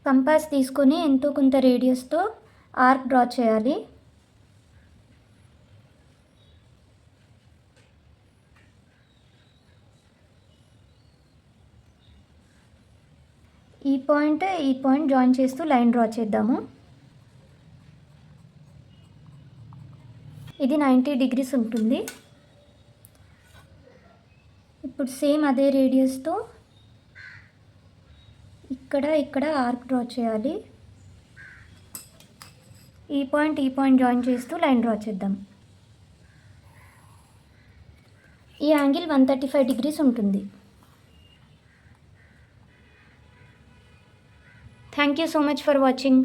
Compass తీసుకొని ఎంతో కొంత రేడియస్తో ఆర్క్ డ్రా చేయాలి. ఈ పాయింట్ జాయిన్ చేస్తూ లైన్ డ్రా చేద్దాము. ఇది 90 degrees ఉంటుంది. ఇప్పుడు సేమ్ అదే రేడియస్తో ఇక్కడ ఆర్క్ డ్రా చేయాలి. ఈ పాయింట్ జాయిన్ చేస్తూ లైన్ డ్రా చేద్దాం. ఈ యాంగిల్ 135 degrees ఉంటుంది. Thank you so much for watching.